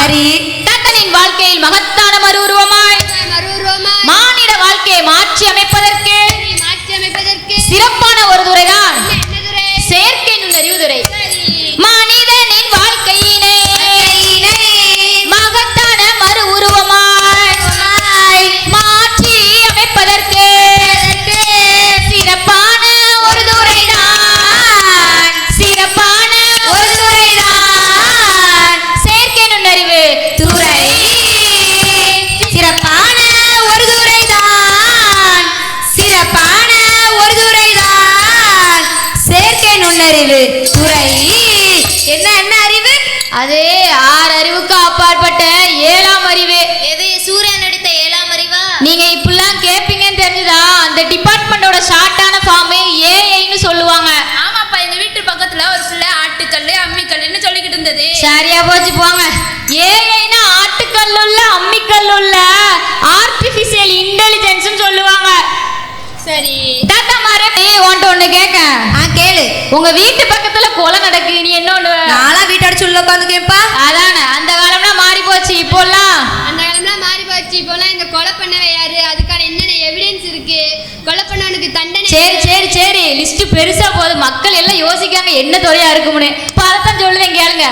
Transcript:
சரி. தத்தனின் வாழ்க்கையில் மகத்தான மறு உருவமாய் மானிட வாழ்க்கையை மாற்றி அமைப்பதற்கு சிறப்பான ஒரு துறைதான் செயற்கை நுண்ணறிவு துறை. மனிதனின் வாழ்க்கையினை மகத்தான மறு உருவமாய் மாற்றி அமைப்பதற்கு சிறப்பான ஒரு துறைதான் செயற்கை நுண்ணறிவு துறை. சிறப்பான ஒரு துறைதான் செயற்கை நுண்ணறிவு துறை. என்ன அறிவு அது? 6 அறிவுக்கு அப்பாற்பட்ட 7ஆம் அறிவு. எது? சூரியன் அடித்த 7ஆம் அறிவா? நீங்க இப்படிலாம் கேப்பீங்கன்னு தெரிஞ்சுதா? அந்த டிபார்ட்மெண்டோட ஷார்ட்டான ஃபார்ம் ஏஐன்னு சொல்லுவாங்க. ஆமாப்பா, எங்க வீட்டு பக்கத்துல ஒரு பிள்ளை ஆட்டுக்கல்லு அம்மிக்கல்லுன்னு சொல்லிக்கிட்டு இருந்தது. சரியா போச்சு போங்க. ஏஐனா ஆட்டுக்கல்லுள்ள அம்மிக்கல்லுள்ள ஆர்டிஃபிஷியல் இன்டெலிஜென்ஸ்னு சொல்லுவாங்க. சரி தாத்தா மாரே, உன்கிட்ட ஒண்ணு கேட்க. கேளு. உங்க வீட்டு பக்கத்துல கொலை நடக்கு, நீ என்ன ஒண்ணு? நாளா வீட்டடிச்சு உள்ள உட்காந்து கேப்பா. அதானே, அந்த காலம்லாம் மாறி போச்சு. இப்போல்லாம் அந்த காலம்லாம் மாறி போச்சு. இப்போலாம் இந்த கொலை பண்ணவே யாரு, அதுக்கான என்னென்ன எவிடன்ஸ் இருக்கு, கொலை பண்ணவனுக்கு தண்டனை. சரி லிஸ்ட் பெருசா போகுது. மக்கள் எல்லாம் யோசிக்காங்க என்ன துறையா இருக்கும்னு. அதைத்தான் சொல்லுவேன் கேளுங்க.